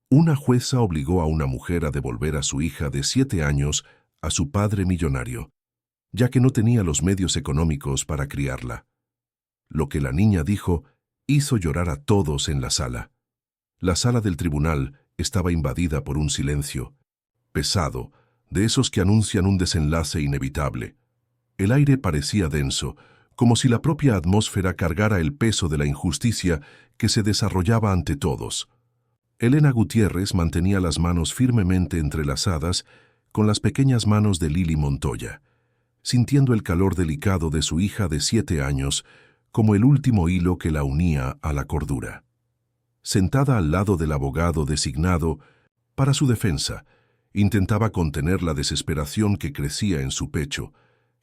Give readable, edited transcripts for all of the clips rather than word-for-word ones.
Una jueza obligó a una mujer a devolver a su hija de 7 años a su padre millonario, ya que no tenía los medios económicos para criarla. Lo que la niña dijo hizo llorar a todos en la sala. La sala del tribunal estaba invadida por un silencio pesado, de esos que anuncian un desenlace inevitable. El aire parecía denso, como si la propia atmósfera cargara el peso de la injusticia que se desarrollaba ante todos. Elena Gutiérrez mantenía las manos firmemente entrelazadas con las pequeñas manos de Lili Montoya, sintiendo el calor delicado de su hija de 7 años como el último hilo que la unía a la cordura. Sentada al lado del abogado designado para su defensa, intentaba contener la desesperación que crecía en su pecho,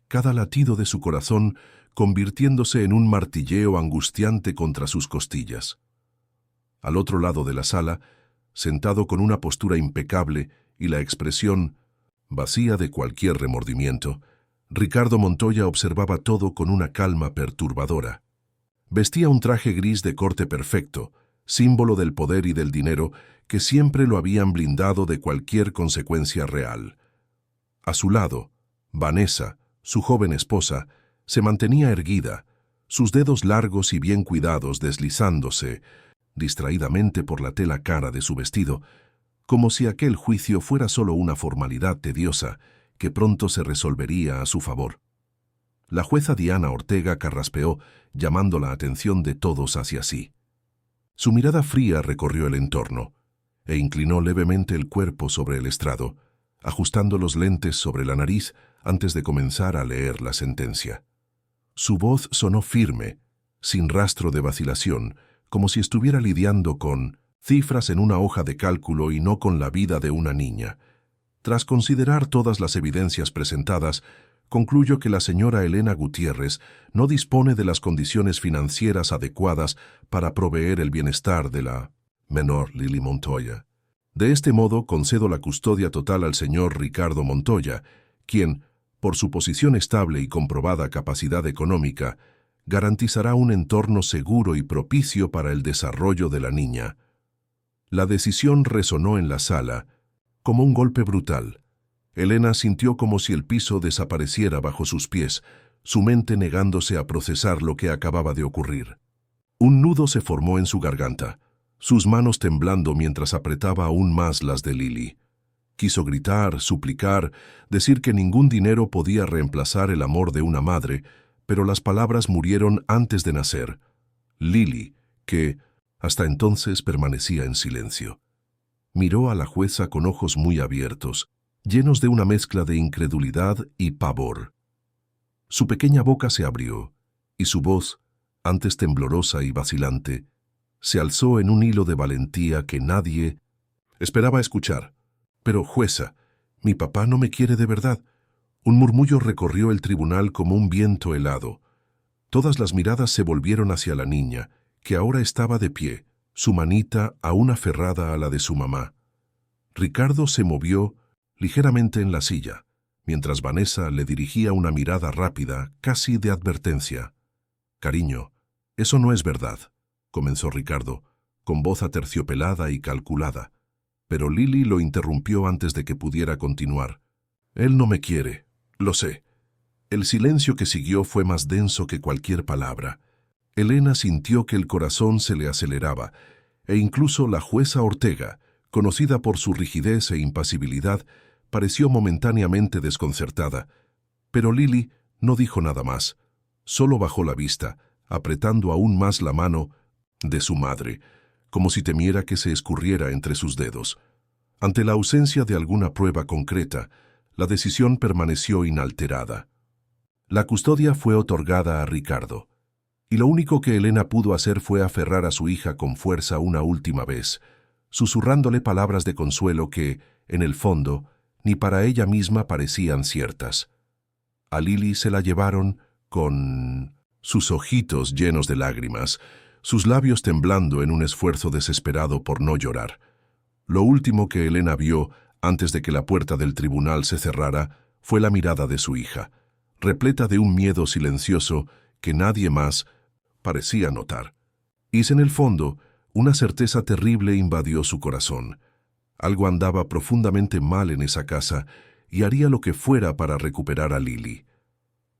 cada latido de su corazón convirtiéndose en un martilleo angustiante contra sus costillas. Al otro lado de la sala, sentado con una postura impecable y la expresión vacía de cualquier remordimiento, Ricardo Montoya observaba todo con una calma perturbadora. Vestía un traje gris de corte perfecto, símbolo del poder y del dinero que siempre lo habían blindado de cualquier consecuencia real. A su lado, Vanessa, su joven esposa, se mantenía erguida, sus dedos largos y bien cuidados deslizándose distraídamente por la tela cara de su vestido, como si aquel juicio fuera solo una formalidad tediosa que pronto se resolvería a su favor. La jueza Diana Ortega carraspeó, llamando la atención de todos hacia sí. Su mirada fría recorrió el entorno e inclinó levemente el cuerpo sobre el estrado, ajustando los lentes sobre la nariz antes de comenzar a leer la sentencia. Su voz sonó firme, sin rastro de vacilación, como si estuviera lidiando con cifras en una hoja de cálculo y no con la vida de una niña. Tras considerar todas las evidencias presentadas, concluyo que la señora Elena Gutiérrez no dispone de las condiciones financieras adecuadas para proveer el bienestar de la menor Lili Montoya. De este modo, concedo la custodia total al señor Ricardo Montoya, quien, por su posición estable y comprobada capacidad económica, garantizará un entorno seguro y propicio para el desarrollo de la niña. La decisión resonó en la sala como un golpe brutal. Elena sintió como si el piso desapareciera bajo sus pies, su mente negándose a procesar lo que acababa de ocurrir. Un nudo se formó en su garganta, sus manos temblando mientras apretaba aún más las de Lili. Quiso gritar, suplicar, decir que ningún dinero podía reemplazar el amor de una madre, pero las palabras murieron antes de nacer. Lili, que hasta entonces permanecía en silencio, miró a la jueza con ojos muy abiertos, llenos de una mezcla de incredulidad y pavor. Su pequeña boca se abrió, y su voz, antes temblorosa y vacilante, se alzó en un hilo de valentía que nadie esperaba escuchar. «Pero, jueza, mi papá no me quiere de verdad». Un murmullo recorrió el tribunal como un viento helado. Todas las miradas se volvieron hacia la niña, que ahora estaba de pie, su manita aún aferrada a la de su mamá. Ricardo se movió ligeramente en la silla, mientras Vanessa le dirigía una mirada rápida, casi de advertencia. «Cariño, eso no es verdad», comenzó Ricardo, con voz aterciopelada y calculada, pero Lili lo interrumpió antes de que pudiera continuar. «Él no me quiere, lo sé». El silencio que siguió fue más denso que cualquier palabra. Elena sintió que el corazón se le aceleraba, e incluso la jueza Ortega, conocida por su rigidez e impasibilidad, pareció momentáneamente desconcertada. Pero Lili no dijo nada más, solo bajó la vista, apretando aún más la mano de su madre, como si temiera que se escurriera entre sus dedos. Ante la ausencia de alguna prueba concreta, la decisión permaneció inalterada. La custodia fue otorgada a Ricardo, y lo único que Elena pudo hacer fue aferrar a su hija con fuerza una última vez, susurrándole palabras de consuelo que, en el fondo, ni para ella misma parecían ciertas. A Lili se la llevaron con sus ojitos llenos de lágrimas, sus labios temblando en un esfuerzo desesperado por no llorar. Lo último que Elena vio, antes de que la puerta del tribunal se cerrara, fue la mirada de su hija, repleta de un miedo silencioso que nadie más parecía notar. Y en el fondo, una certeza terrible invadió su corazón. Algo andaba profundamente mal en esa casa y haría lo que fuera para recuperar a Lily.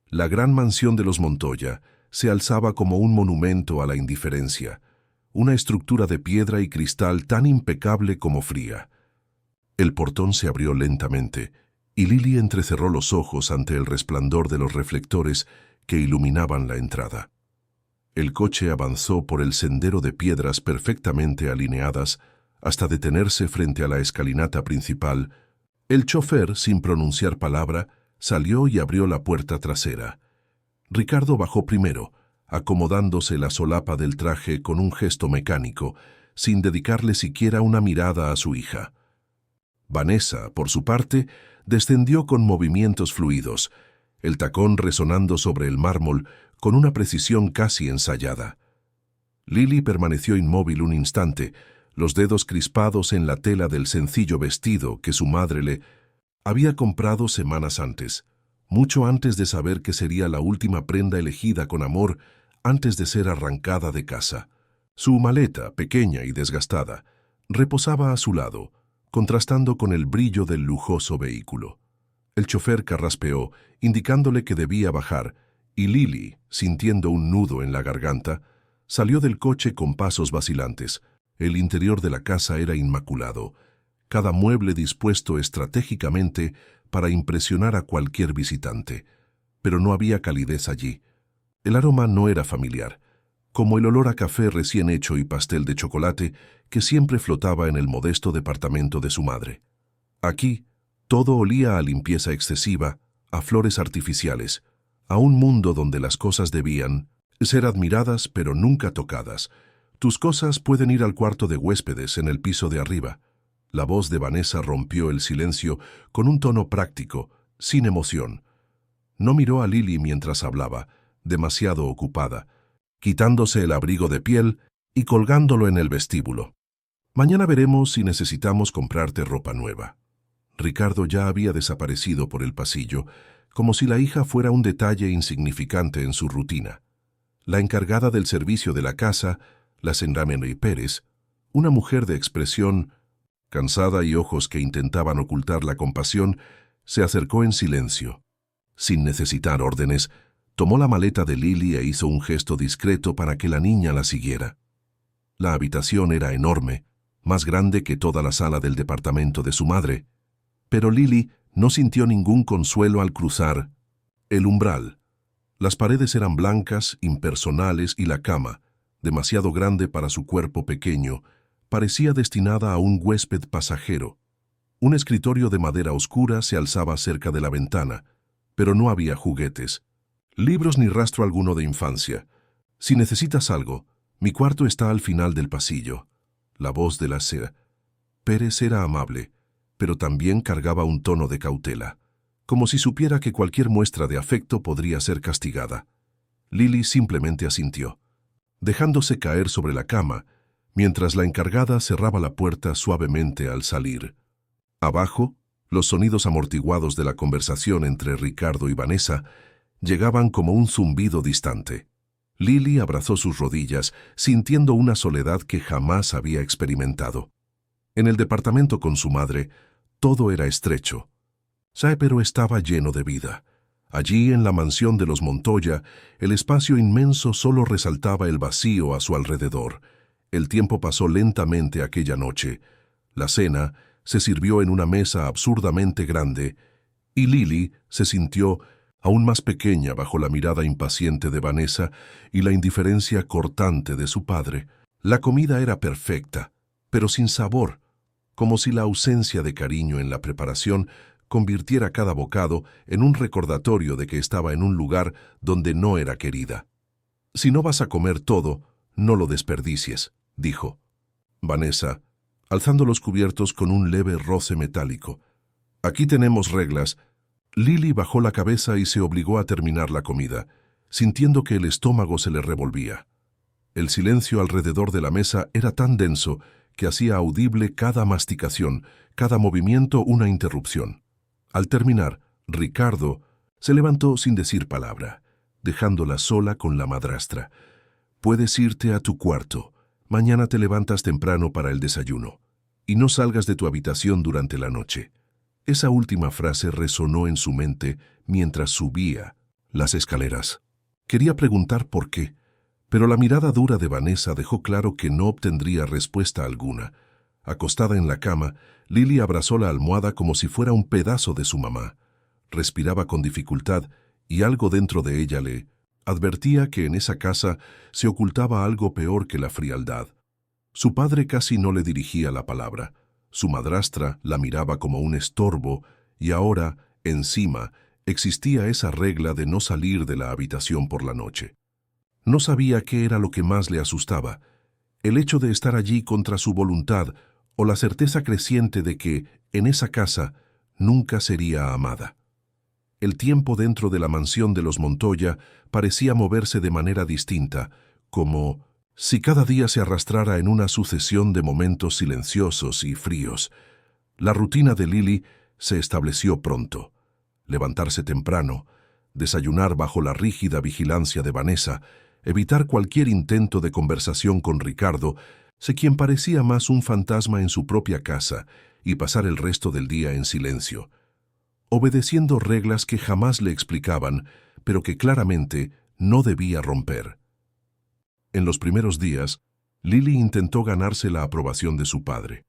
La gran mansión de los Montoya se alzaba como un monumento a la indiferencia, una estructura de piedra y cristal tan impecable como fría. El portón se abrió lentamente y Lily entrecerró los ojos ante el resplandor de los reflectores que iluminaban la entrada. El coche avanzó por el sendero de piedras perfectamente alineadas hasta detenerse frente a la escalinata principal. El chofer, sin pronunciar palabra, salió y abrió la puerta trasera. Ricardo bajó primero, acomodándose la solapa del traje con un gesto mecánico, sin dedicarle siquiera una mirada a su hija. Vanessa, por su parte, descendió con movimientos fluidos, el tacón resonando sobre el mármol con una precisión casi ensayada. Lily permaneció inmóvil un instante, los dedos crispados en la tela del sencillo vestido que su madre le había comprado semanas antes, mucho antes de saber que sería la última prenda elegida con amor antes de ser arrancada de casa. Su maleta, pequeña y desgastada, reposaba a su lado, contrastando con el brillo del lujoso vehículo. El chofer carraspeó, indicándole que debía bajar, y Lily, sintiendo un nudo en la garganta, salió del coche con pasos vacilantes. El interior de la casa era inmaculado, cada mueble dispuesto estratégicamente para impresionar a cualquier visitante. Pero no había calidez allí. El aroma no era familiar, como el olor a café recién hecho y pastel de chocolate que siempre flotaba en el modesto departamento de su madre. Aquí, todo olía a limpieza excesiva, a flores artificiales, a un mundo donde las cosas debían ser admiradas pero nunca tocadas. Tus cosas pueden ir al cuarto de huéspedes en el piso de arriba. La voz de Vanessa rompió el silencio con un tono práctico, sin emoción. No miró a Lily mientras hablaba, demasiado ocupada, quitándose el abrigo de piel y colgándolo en el vestíbulo. Mañana veremos si necesitamos comprarte ropa nueva. Ricardo ya había desaparecido por el pasillo, como si la hija fuera un detalle insignificante en su rutina. La encargada del servicio de la casa, la señora Mary Pérez, una mujer de expresión cansada y ojos que intentaban ocultar la compasión, se acercó en silencio. Sin necesitar órdenes, tomó la maleta de Lily e hizo un gesto discreto para que la niña la siguiera. La habitación era enorme, más grande que toda la sala del departamento de su madre, pero Lily no sintió ningún consuelo al cruzar el umbral. Las paredes eran blancas, impersonales y la cama, demasiado grande para su cuerpo pequeño, parecía destinada a un huésped pasajero. Un escritorio de madera oscura se alzaba cerca de la ventana, pero no había juguetes, libros ni rastro alguno de infancia. Si necesitas algo, mi cuarto está al final del pasillo. La voz de la señora Pérez era amable, pero también cargaba un tono de cautela, como si supiera que cualquier muestra de afecto podría ser castigada. Lily simplemente asintió, dejándose caer sobre la cama, mientras la encargada cerraba la puerta suavemente al salir. Abajo, los sonidos amortiguados de la conversación entre Ricardo y Vanessa llegaban como un zumbido distante. Lily abrazó sus rodillas, sintiendo una soledad que jamás había experimentado. En el departamento con su madre, todo era estrecho. Pero estaba lleno de vida. Allí, en la mansión de los Montoya, el espacio inmenso solo resaltaba el vacío a su alrededor. El tiempo pasó lentamente aquella noche. La cena se sirvió en una mesa absurdamente grande, y Lily se sintió aún más pequeña bajo la mirada impaciente de Vanessa y la indiferencia cortante de su padre. La comida era perfecta, pero sin sabor, como si la ausencia de cariño en la preparación convirtiera cada bocado en un recordatorio de que estaba en un lugar donde no era querida. «Si no vas a comer todo, no lo desperdicies», dijo Vanessa, alzando los cubiertos con un leve roce metálico. «Aquí tenemos reglas». Lily bajó la cabeza y se obligó a terminar la comida, sintiendo que el estómago se le revolvía. El silencio alrededor de la mesa era tan denso que hacía audible cada masticación, cada movimiento una interrupción. Al terminar, Ricardo se levantó sin decir palabra, dejándola sola con la madrastra. «Puedes irte a tu cuarto. Mañana te levantas temprano para el desayuno». y no salgas de tu habitación durante la noche. Esa última frase resonó en su mente mientras subía las escaleras. Quería preguntar por qué, pero la mirada dura de Vanessa dejó claro que no obtendría respuesta alguna. Acostada en la cama, Lily abrazó la almohada como si fuera un pedazo de su mamá. Respiraba con dificultad y algo dentro de ella le advertía que en esa casa se ocultaba algo peor que la frialdad. Su padre casi no le dirigía la palabra. Su madrastra la miraba como un estorbo y ahora, encima, existía esa regla de no salir de la habitación por la noche. No sabía qué era lo que más le asustaba, el hecho de estar allí contra su voluntad o la certeza creciente de que, en esa casa, nunca sería amada. El tiempo dentro de la mansión de los Montoya parecía moverse de manera distinta, como si cada día se arrastrara en una sucesión de momentos silenciosos y fríos. La rutina de Lily se estableció pronto. Levantarse temprano, desayunar bajo la rígida vigilancia de Vanessa, evitar cualquier intento de conversación con Ricardo, quien parecía más un fantasma en su propia casa, y pasar el resto del día en silencio, obedeciendo reglas que jamás le explicaban, pero que claramente no debía romper. En los primeros días, Lily intentó ganarse la aprobación de su padre.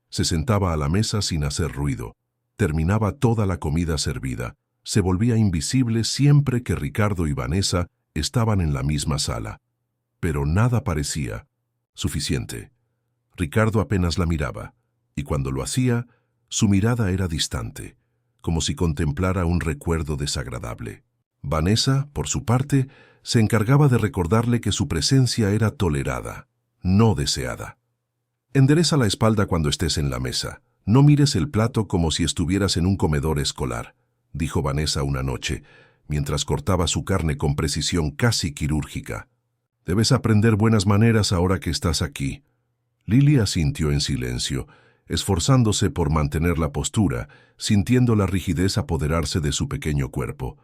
Se sentaba a la mesa sin hacer ruido, terminaba toda la comida servida, se volvía invisible siempre que Ricardo y Vanessa estaban en la misma sala. Pero nada parecía suficiente. Ricardo apenas la miraba, y cuando lo hacía, su mirada era distante, como si contemplara un recuerdo desagradable. Vanessa, por su parte, se encargaba de recordarle que su presencia era tolerada, no deseada. Endereza la espalda cuando estés en la mesa. No mires el plato como si estuvieras en un comedor escolar, dijo Vanessa una noche, mientras cortaba su carne con precisión casi quirúrgica. Debes aprender buenas maneras ahora que estás aquí. Lily asintió en silencio, esforzándose por mantener la postura, sintiendo la rigidez apoderarse de su pequeño cuerpo.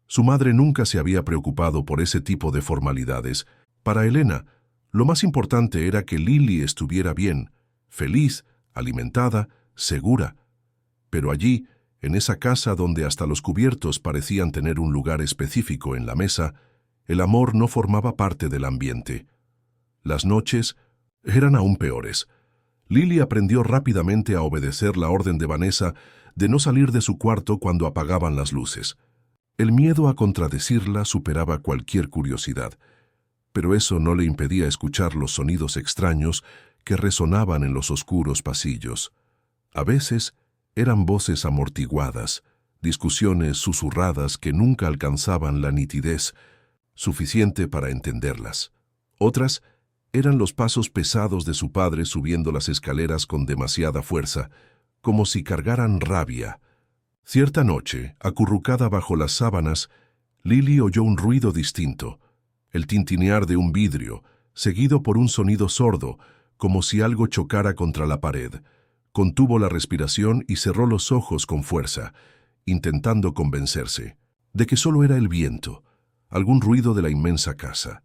Su madre nunca se había preocupado por ese tipo de formalidades. Para Elena, lo más importante era que Lily estuviera bien, feliz, alimentada, segura. Pero allí, en esa casa donde hasta los cubiertos parecían tener un lugar específico en la mesa, el amor no formaba parte del ambiente. Las noches eran aún peores. Lily aprendió rápidamente a obedecer la orden de Vanessa de no salir de su cuarto cuando apagaban las luces. El miedo a contradecirla superaba cualquier curiosidad, pero eso no le impedía escuchar los sonidos extraños que resonaban en los oscuros pasillos. A veces eran voces amortiguadas, discusiones susurradas que nunca alcanzaban la nitidez suficiente para entenderlas. Otras eran los pasos pesados de su padre subiendo las escaleras con demasiada fuerza, como si cargaran rabia. Cierta noche, acurrucada bajo las sábanas, Lily oyó un ruido distinto, el tintinear de un vidrio, seguido por un sonido sordo, como si algo chocara contra la pared. Contuvo la respiración y cerró los ojos con fuerza, intentando convencerse de que solo era el viento, algún ruido de la inmensa casa.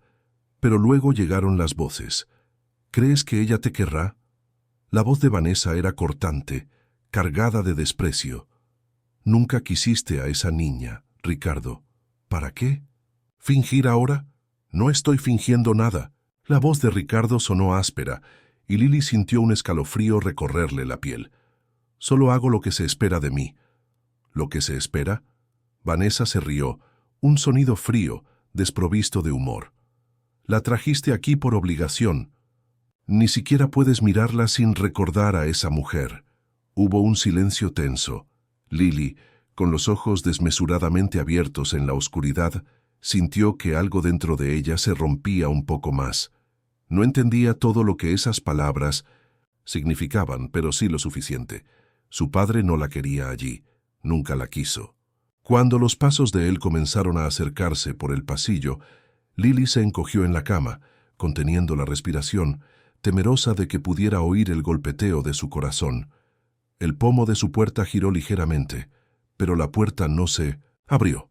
Pero luego llegaron las voces. ¿Crees que ella te querrá? La voz de Vanessa era cortante, cargada de desprecio. Nunca quisiste a esa niña, Ricardo. ¿Para qué? ¿Fingir ahora? No estoy fingiendo nada. La voz de Ricardo sonó áspera, y Lily sintió un escalofrío recorrerle la piel. Solo hago lo que se espera de mí. ¿Lo que se espera? Vanessa se rió, un sonido frío, desprovisto de humor. La trajiste aquí por obligación. Ni siquiera puedes mirarla sin recordar a esa mujer. Hubo un silencio tenso. Lily, con los ojos desmesuradamente abiertos en la oscuridad, sintió que algo dentro de ella se rompía un poco más. No entendía todo lo que esas palabras significaban, pero sí lo suficiente. Su padre no la quería allí, nunca la quiso. Cuando los pasos de él comenzaron a acercarse por el pasillo, Lily se encogió en la cama, conteniendo la respiración, temerosa de que pudiera oír el golpeteo de su corazón. El pomo de su puerta giró ligeramente, pero la puerta no se abrió.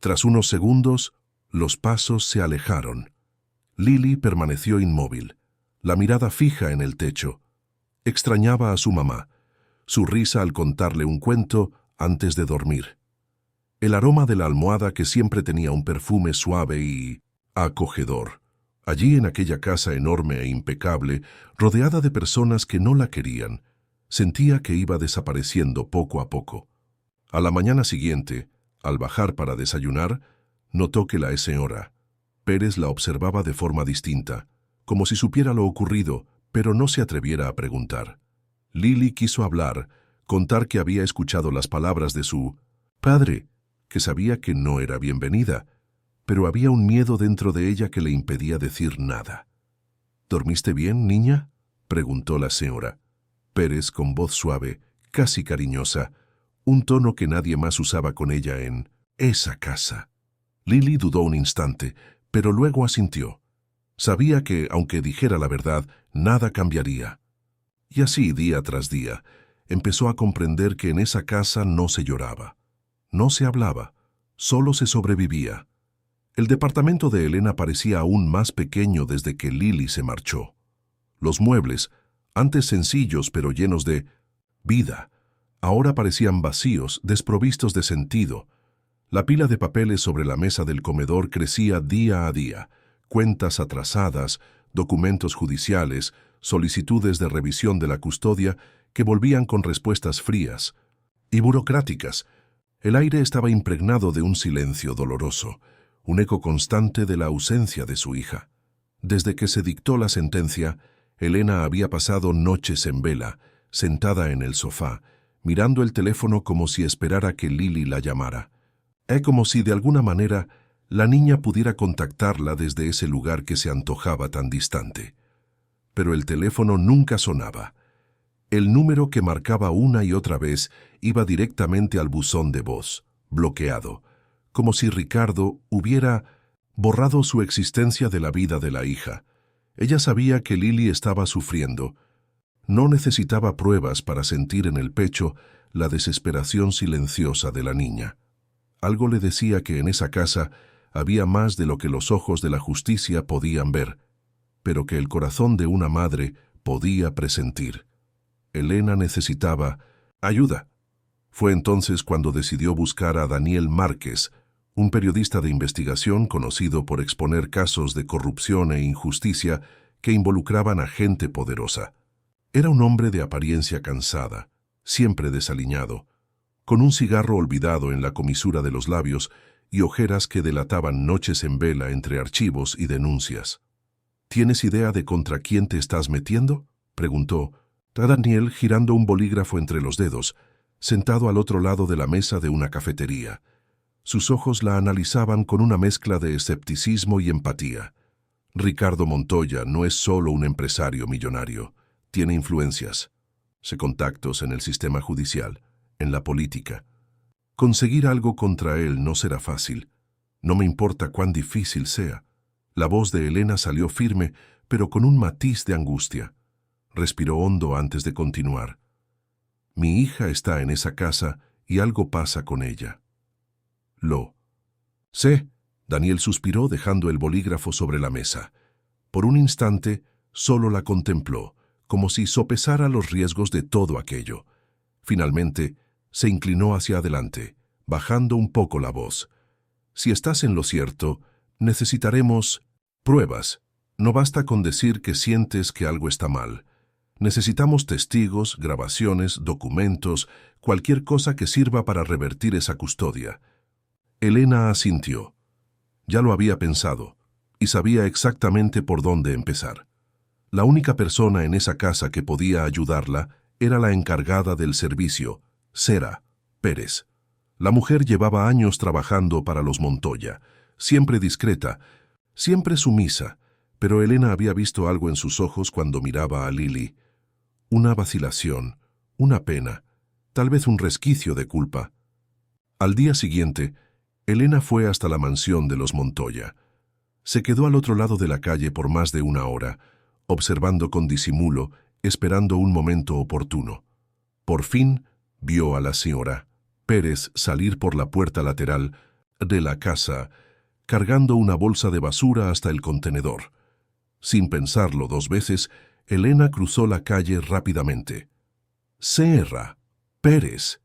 Tras unos segundos, los pasos se alejaron. Lily permaneció inmóvil, la mirada fija en el techo. Extrañaba a su mamá, su risa al contarle un cuento antes de dormir. El aroma de la almohada que siempre tenía un perfume suave y acogedor. Allí en aquella casa enorme e impecable, rodeada de personas que no la querían, sentía que iba desapareciendo poco a poco. A la mañana siguiente, al bajar para desayunar, notó que la señora Pérez la observaba de forma distinta, como si supiera lo ocurrido, pero no se atreviera a preguntar. Lili quiso hablar, contar que había escuchado las palabras de su padre, que sabía que no era bienvenida, pero había un miedo dentro de ella que le impedía decir nada. ¿Dormiste bien, niña?, preguntó la señora Pérez con voz suave, casi cariñosa, un tono que nadie más usaba con ella en esa casa. Lili dudó un instante, pero luego asintió. Sabía que, aunque dijera la verdad, nada cambiaría. Y así, día tras día, empezó a comprender que en esa casa no se lloraba, no se hablaba, solo se sobrevivía. El departamento de Elena parecía aún más pequeño desde que Lili se marchó. Los muebles, antes sencillos pero llenos de vida, ahora parecían vacíos, desprovistos de sentido. La pila de papeles sobre la mesa del comedor crecía día a día, cuentas atrasadas, documentos judiciales, solicitudes de revisión de la custodia que volvían con respuestas frías y burocráticas. El aire estaba impregnado de un silencio doloroso, un eco constante de la ausencia de su hija. Desde que se dictó la sentencia, Elena había pasado noches en vela, sentada en el sofá, mirando el teléfono como si esperara que Lili la llamara. Como si de alguna manera la niña pudiera contactarla desde ese lugar que se antojaba tan distante. Pero el teléfono nunca sonaba. El número que marcaba una y otra vez iba directamente al buzón de voz, bloqueado, como si Ricardo hubiera borrado su existencia de la vida de la hija. Ella sabía que Lili estaba sufriendo. No necesitaba pruebas para sentir en el pecho la desesperación silenciosa de la niña. Algo le decía que en esa casa había más de lo que los ojos de la justicia podían ver, pero que el corazón de una madre podía presentir. Elena necesitaba ayuda. Fue entonces cuando decidió buscar a Daniel Márquez, un periodista de investigación conocido por exponer casos de corrupción e injusticia que involucraban a gente poderosa. Era un hombre de apariencia cansada, siempre desaliñado, con un cigarro olvidado en la comisura de los labios y ojeras que delataban noches en vela entre archivos y denuncias. ¿Tienes idea de contra quién te estás metiendo?, preguntó Daniel girando un bolígrafo entre los dedos, sentado al otro lado de la mesa de una cafetería. Sus ojos la analizaban con una mezcla de escepticismo y empatía. Ricardo Montoya no es solo un empresario millonario, tiene influencias, contactos en el sistema judicial, en la política. Conseguir algo contra él no será fácil. No me importa cuán difícil sea. La voz de Elena salió firme, pero con un matiz de angustia. Respiró hondo antes de continuar. Mi hija está en esa casa y algo pasa con ella. Lo sé. Daniel suspiró dejando el bolígrafo sobre la mesa. Por un instante, solo la contempló, como si sopesara los riesgos de todo aquello. Finalmente, se inclinó hacia adelante, bajando un poco la voz. Si estás en lo cierto, necesitaremos pruebas. No basta con decir que sientes que algo está mal. Necesitamos testigos, grabaciones, documentos, cualquier cosa que sirva para revertir esa custodia. Elena asintió. Ya lo había pensado, y sabía exactamente por dónde empezar. La única persona en esa casa que podía ayudarla era la encargada del servicio, Sera Pérez. La mujer llevaba años trabajando para los Montoya, siempre discreta, siempre sumisa, pero Elena había visto algo en sus ojos cuando miraba a Lili. Una vacilación, una pena, tal vez un resquicio de culpa. Al día siguiente, Elena fue hasta la mansión de los Montoya. Se quedó al otro lado de la calle por más de una hora, observando con disimulo, esperando un momento oportuno. Por fin, vio a la señora Pérez salir por la puerta lateral de la casa, cargando una bolsa de basura hasta el contenedor. Sin pensarlo dos veces, Elena cruzó la calle rápidamente. «Serra, Pérez».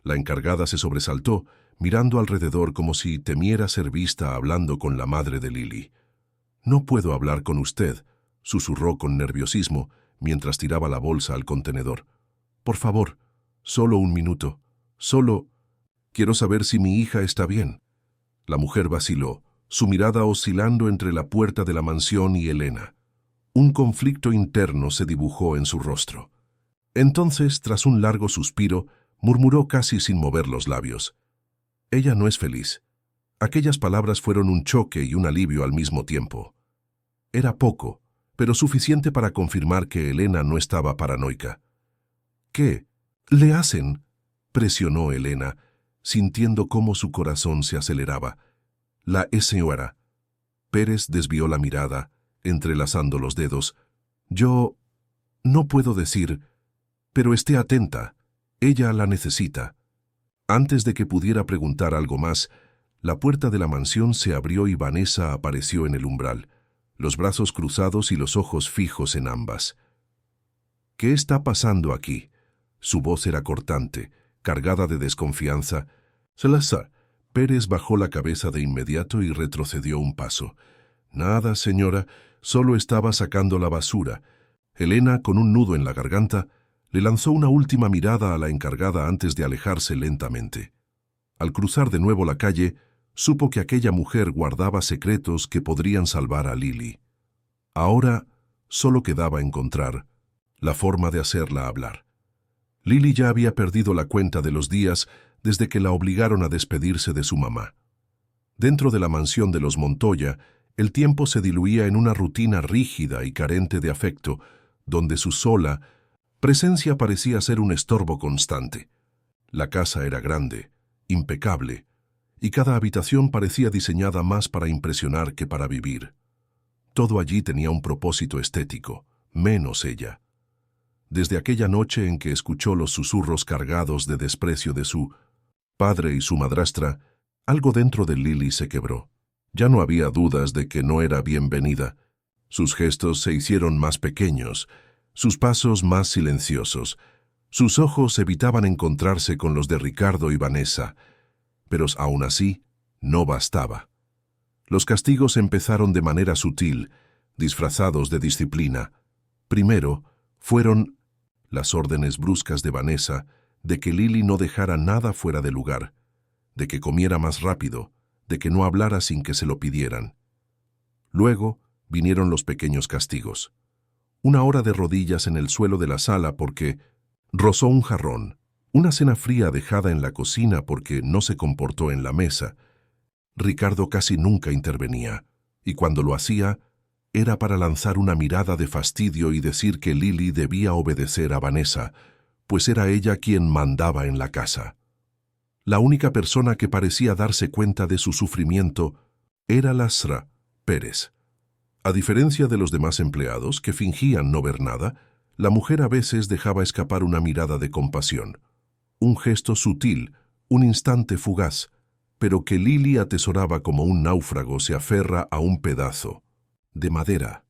La encargada se sobresaltó, mirando alrededor como si temiera ser vista hablando con la madre de Lily. «No puedo hablar con usted», susurró con nerviosismo mientras tiraba la bolsa al contenedor. «Por favor, solo un minuto. Solo quiero saber si mi hija está bien». La mujer vaciló, su mirada oscilando entre la puerta de la mansión y Elena. Un conflicto interno se dibujó en su rostro. Entonces, tras un largo suspiro, murmuró casi sin mover los labios. «Ella no es feliz». Aquellas palabras fueron un choque y un alivio al mismo tiempo. Era poco, pero suficiente para confirmar que Elena no estaba paranoica. «¿Qué le hacen?», presionó Elena, sintiendo cómo su corazón se aceleraba. «La señora». Pérez desvió la mirada, entrelazando los dedos. «Yo no puedo decir, pero esté atenta. Ella la necesita». Antes de que pudiera preguntar algo más, la puerta de la mansión se abrió y Vanessa apareció en el umbral, los brazos cruzados y los ojos fijos en ambas. «¿Qué está pasando aquí?». Su voz era cortante, cargada de desconfianza. «Salazar». Pérez bajó la cabeza de inmediato y retrocedió un paso. «Nada, señora, solo estaba sacando la basura». Elena, con un nudo en la garganta, le lanzó una última mirada a la encargada antes de alejarse lentamente. Al cruzar de nuevo la calle, supo que aquella mujer guardaba secretos que podrían salvar a Lily. Ahora solo quedaba encontrar la forma de hacerla hablar. Lily ya había perdido la cuenta de los días desde que la obligaron a despedirse de su mamá. Dentro de la mansión de los Montoya, el tiempo se diluía en una rutina rígida y carente de afecto, donde su sola presencia parecía ser un estorbo constante. La casa era grande, impecable, y cada habitación parecía diseñada más para impresionar que para vivir. Todo allí tenía un propósito estético, menos ella. Desde aquella noche en que escuchó los susurros cargados de desprecio de su padre y su madrastra, algo dentro de Lily se quebró. Ya no había dudas de que no era bienvenida. Sus gestos se hicieron más pequeños, sus pasos más silenciosos. Sus ojos evitaban encontrarse con los de Ricardo y Vanessa, pero aún así no bastaba. Los castigos empezaron de manera sutil, disfrazados de disciplina. Primero fueron las órdenes bruscas de Vanessa de que Lily no dejara nada fuera de lugar, de que comiera más rápido, de que no hablara sin que se lo pidieran. Luego vinieron los pequeños castigos. 1 hora de rodillas en el suelo de la sala porque rozó un jarrón, una cena fría dejada en la cocina porque no se comportó en la mesa. Ricardo casi nunca intervenía, y cuando lo hacía, era para lanzar una mirada de fastidio y decir que Lily debía obedecer a Vanessa, pues era ella quien mandaba en la casa. La única persona que parecía darse cuenta de su sufrimiento era Lasra Pérez. A diferencia de los demás empleados, que fingían no ver nada, la mujer a veces dejaba escapar una mirada de compasión. Un gesto sutil, un instante fugaz, pero que Lily atesoraba como un náufrago se aferra a un pedazo de madera.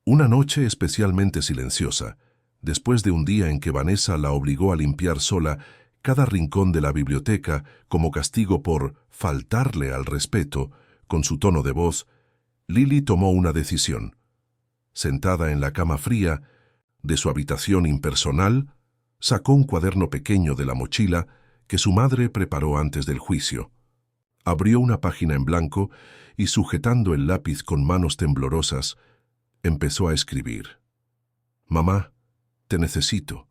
Una noche especialmente silenciosa, después de un día en que Vanessa la obligó a limpiar sola cada rincón de la biblioteca como castigo por faltarle al respeto, con su tono de voz, Lily tomó una decisión. Sentada en la cama fría de su habitación impersonal, sacó un cuaderno pequeño de la mochila que su madre preparó antes del juicio. Abrió una página en blanco y, sujetando el lápiz con manos temblorosas, empezó a escribir. «Mamá, te necesito».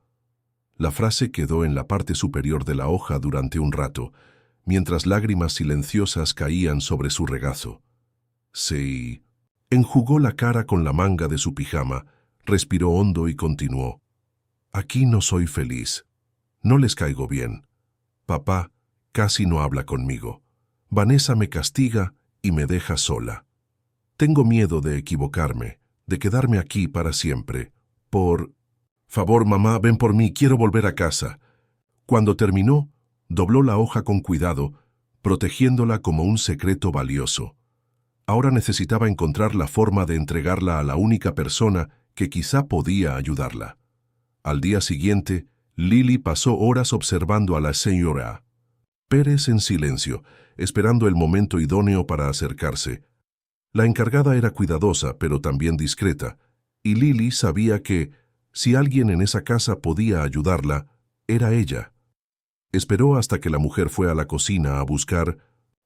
La frase quedó en la parte superior de la hoja durante un rato, mientras lágrimas silenciosas caían sobre su regazo. Se enjugó la cara con la manga de su pijama, respiró hondo y continuó. «Aquí no soy feliz. No les caigo bien. Papá casi no habla conmigo. Vanessa me castiga y me deja sola. Tengo miedo de equivocarme, de quedarme aquí para siempre. Por favor, mamá, ven por mí, quiero volver a casa». Cuando terminó, dobló la hoja con cuidado, protegiéndola como un secreto valioso. Ahora necesitaba encontrar la forma de entregarla a la única persona que quizá podía ayudarla. Al día siguiente, Lily pasó horas observando a la señora Pérez en silencio, esperando el momento idóneo para acercarse. La encargada era cuidadosa, pero también discreta, y Lily sabía que, si alguien en esa casa podía ayudarla, era ella. Esperó hasta que la mujer fue a la cocina a buscar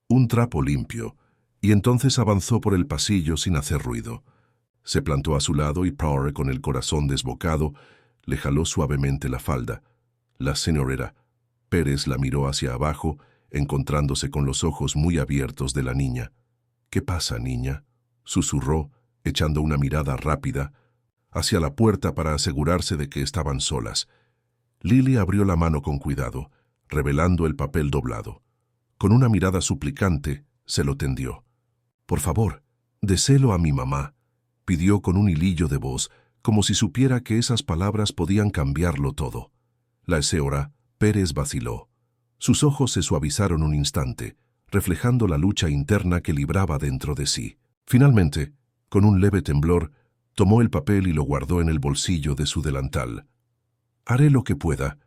un trapo limpio, y entonces avanzó por el pasillo sin hacer ruido. Se plantó a su lado y Power, con el corazón desbocado, le jaló suavemente la falda. La señora Pérez la miró hacia abajo, encontrándose con los ojos muy abiertos de la niña. «¿Qué pasa, niña?», susurró, echando una mirada rápida hacia la puerta para asegurarse de que estaban solas. Lily abrió la mano con cuidado, revelando el papel doblado. Con una mirada suplicante, se lo tendió. «Por favor, déselo a mi mamá», pidió con un hilillo de voz, como si supiera que esas palabras podían cambiarlo todo. La señora Pérez vaciló. Sus ojos se suavizaron un instante, reflejando la lucha interna que libraba dentro de sí. Finalmente, con un leve temblor, tomó el papel y lo guardó en el bolsillo de su delantal. «Haré lo que pueda»,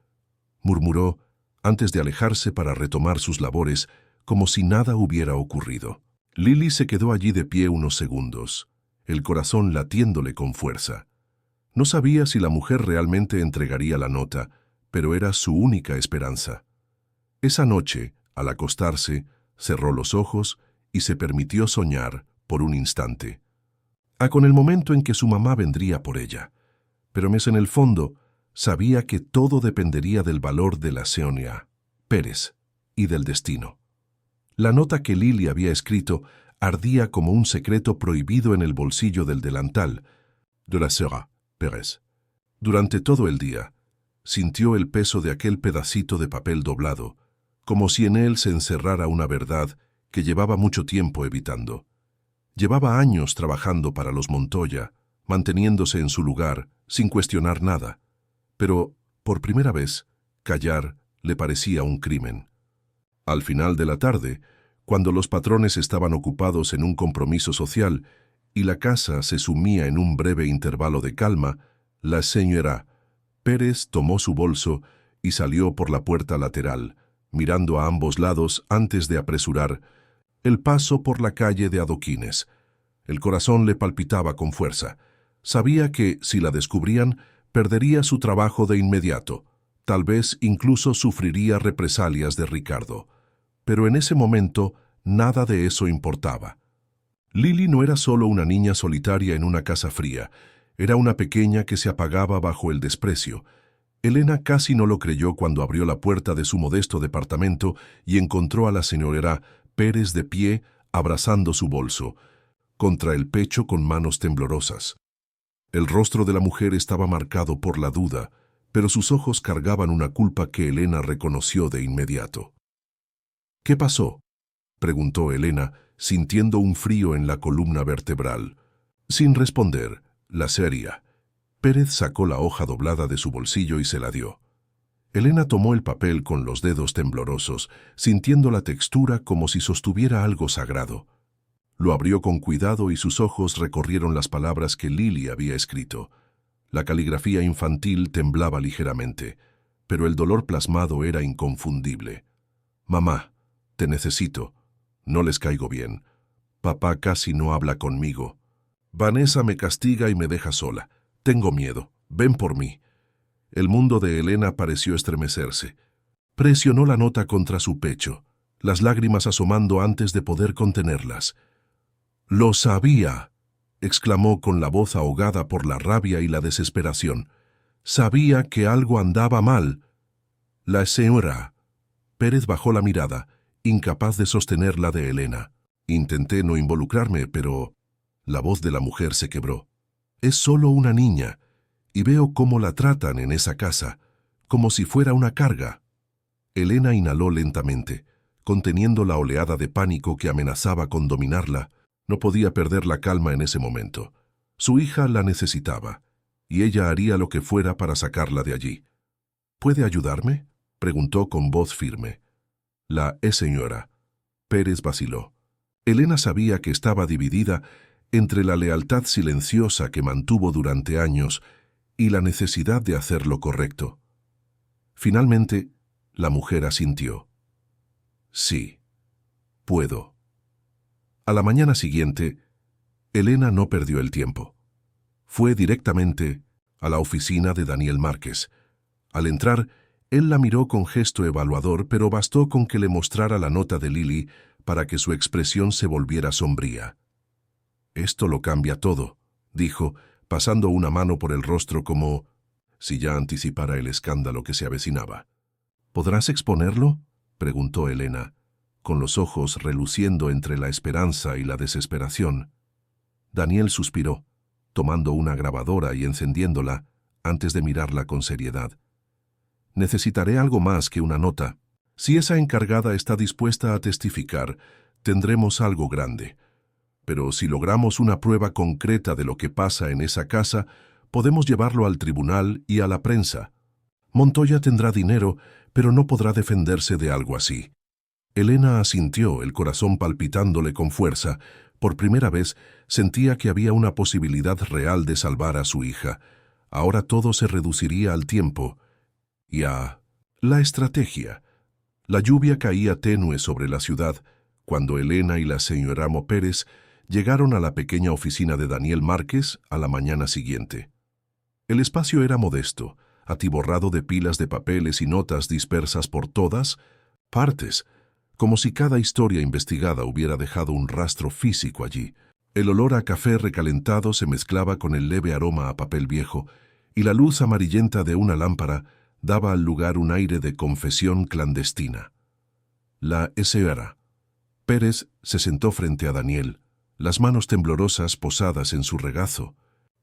murmuró, antes de alejarse para retomar sus labores, como si nada hubiera ocurrido. Lily se quedó allí de pie unos segundos, el corazón latiéndole con fuerza. No sabía si la mujer realmente entregaría la nota, pero era su única esperanza. Esa noche, al acostarse, cerró los ojos y se permitió soñar por un instante. Con el momento en que su mamá vendría por ella. Pero en el fondo, sabía que todo dependería del valor de la señora Pérez y del destino. La nota que Lily había escrito ardía como un secreto prohibido en el bolsillo del delantal de la señora Pérez. Durante todo el día, sintió el peso de aquel pedacito de papel doblado, como si en él se encerrara una verdad que llevaba mucho tiempo evitando. Llevaba años trabajando para los Montoya, manteniéndose en su lugar, sin cuestionar nada. Pero, por primera vez, callar le parecía un crimen. Al final de la tarde, cuando los patrones estaban ocupados en un compromiso social y la casa se sumía en un breve intervalo de calma, la señora Pérez tomó su bolso y salió por la puerta lateral, mirando a ambos lados antes de apresurar el paso por la calle de adoquines. El corazón le palpitaba con fuerza. Sabía que, si la descubrían, perdería su trabajo de inmediato. Tal vez incluso sufriría represalias de Ricardo. Pero en ese momento, nada de eso importaba. Lily no era solo una niña solitaria en una casa fría. Era una pequeña que se apagaba bajo el desprecio. Elena casi no lo creyó cuando abrió la puerta de su modesto departamento y encontró a la señora Pérez de pie, abrazando su bolso, contra el pecho con manos temblorosas. El rostro de la mujer estaba marcado por la duda, pero sus ojos cargaban una culpa que Elena reconoció de inmediato. «¿Qué pasó?», preguntó Elena, sintiendo un frío en la columna vertebral. Sin responder, la señora Pérez sacó la hoja doblada de su bolsillo y se la dio. Elena tomó el papel con los dedos temblorosos, sintiendo la textura como si sostuviera algo sagrado. Lo abrió con cuidado y sus ojos recorrieron las palabras que Lily había escrito. La caligrafía infantil temblaba ligeramente, pero el dolor plasmado era inconfundible. «Mamá, te necesito. No les caigo bien. Papá casi no habla conmigo. Vanessa me castiga y me deja sola. Tengo miedo. Ven por mí». El mundo de Elena pareció estremecerse. Presionó la nota contra su pecho, las lágrimas asomando antes de poder contenerlas. «Lo sabía», exclamó con la voz ahogada por la rabia y la desesperación. «Sabía que algo andaba mal». La señora Pérez bajó la mirada, incapaz de sostener la de Elena. «Intenté no involucrarme, pero...». La voz de la mujer se quebró. «Es solo una niña, y veo cómo la tratan en esa casa, como si fuera una carga». Elena inhaló lentamente, conteniendo la oleada de pánico que amenazaba con dominarla. No podía perder la calma en ese momento. Su hija la necesitaba, y ella haría lo que fuera para sacarla de allí. «¿Puede ayudarme?», preguntó con voz firme. La señora Pérez vaciló. Elena sabía que estaba dividida entre la lealtad silenciosa que mantuvo durante años y la necesidad de hacer lo correcto. Finalmente, la mujer asintió. Sí, puedo. A la mañana siguiente, Elena no perdió el tiempo. Fue directamente a la oficina de Daniel Márquez. Al entrar, él la miró con gesto evaluador, pero bastó con que le mostrara la nota de Lily para que su expresión se volviera sombría. «Esto lo cambia todo», dijo, pasando una mano por el rostro como si ya anticipara el escándalo que se avecinaba. «¿Podrás exponerlo?», preguntó Elena, con los ojos reluciendo entre la esperanza y la desesperación. Daniel suspiró, tomando una grabadora y encendiéndola antes de mirarla con seriedad. «Necesitaré algo más que una nota. Si esa encargada está dispuesta a testificar, tendremos algo grande. Pero si logramos una prueba concreta de lo que pasa en esa casa, podemos llevarlo al tribunal y a la prensa. Montoya tendrá dinero, pero no podrá defenderse de algo así». Elena asintió, el corazón palpitándole con fuerza. Por primera vez sentía que había una posibilidad real de salvar a su hija. Ahora todo se reduciría al tiempo y a la estrategia. La lluvia caía tenue sobre la ciudad cuando Elena y la señora Mo Pérez llegaron a la pequeña oficina de Daniel Márquez a la mañana siguiente. El espacio era modesto, atiborrado de pilas de papeles y notas dispersas por todas partes, como si cada historia investigada hubiera dejado un rastro físico allí. El olor a café recalentado se mezclaba con el leve aroma a papel viejo, y la luz amarillenta de una lámpara daba al lugar un aire de confesión clandestina. La Sra. Pérez se sentó frente a Daniel, las manos temblorosas posadas en su regazo.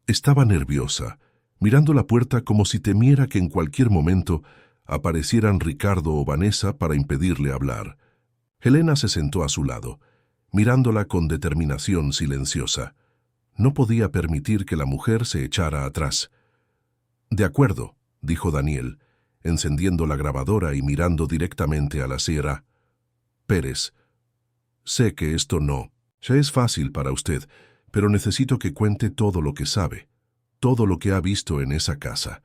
Estaba nerviosa, mirando la puerta como si temiera que en cualquier momento aparecieran Ricardo o Vanessa para impedirle hablar. Elena se sentó a su lado, mirándola con determinación silenciosa. No podía permitir que la mujer se echara atrás. «De acuerdo», dijo Daniel, encendiendo la grabadora y mirando directamente a la Sra. Pérez. «Sé que esto no ya es fácil para usted, pero necesito que cuente todo lo que sabe, todo lo que ha visto en esa casa».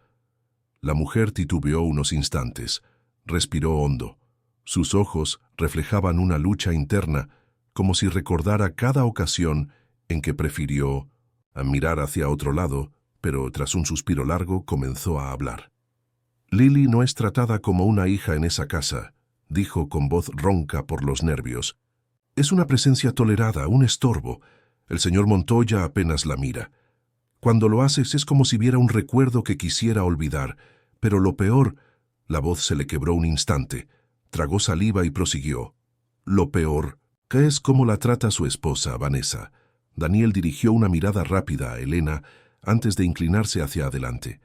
La mujer titubeó unos instantes, respiró hondo. Sus ojos reflejaban una lucha interna, como si recordara cada ocasión en que prefirió mirar hacia otro lado, pero tras un suspiro largo comenzó a hablar. «Lily no es tratada como una hija en esa casa», dijo con voz ronca por los nervios. «Es una presencia tolerada, un estorbo. El señor Montoya apenas la mira. Cuando lo haces es como si viera un recuerdo que quisiera olvidar, pero lo peor...» La voz se le quebró un instante. Tragó saliva y prosiguió. «Lo peor, que es cómo la trata su esposa, Vanessa». Daniel dirigió una mirada rápida a Elena antes de inclinarse hacia adelante.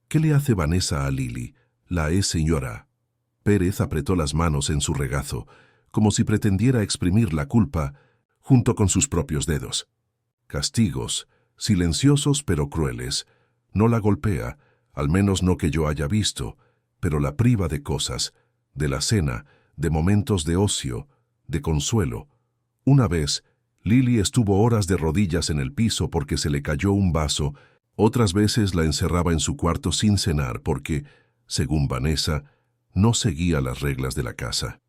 «¿Qué le hace Vanessa a Lily, la señora?» Pérez apretó las manos en su regazo, como si pretendiera exprimir la culpa junto con sus propios dedos. «Castigos, silenciosos pero crueles. No la golpea, al menos no que yo haya visto, pero la priva de cosas, de la cena, de momentos de ocio, de consuelo. Una vez, Lily estuvo horas de rodillas en el piso porque se le cayó un vaso. Otras veces la encerraba en su cuarto sin cenar porque, según Vanessa, no seguía las reglas de la casa».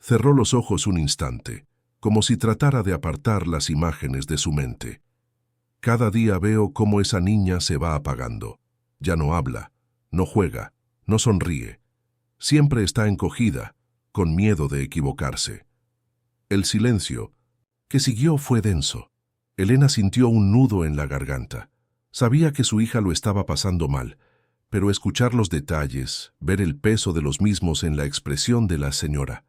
Cerró los ojos un instante, como si tratara de apartar las imágenes de su mente. «Cada día veo cómo esa niña se va apagando. Ya no habla, no juega, no sonríe. Siempre está encogida, con miedo de equivocarse». El silencio que siguió fue denso. Elena sintió un nudo en la garganta. Sabía que su hija lo estaba pasando mal, pero escuchar los detalles, ver el peso de los mismos en la expresión de la señora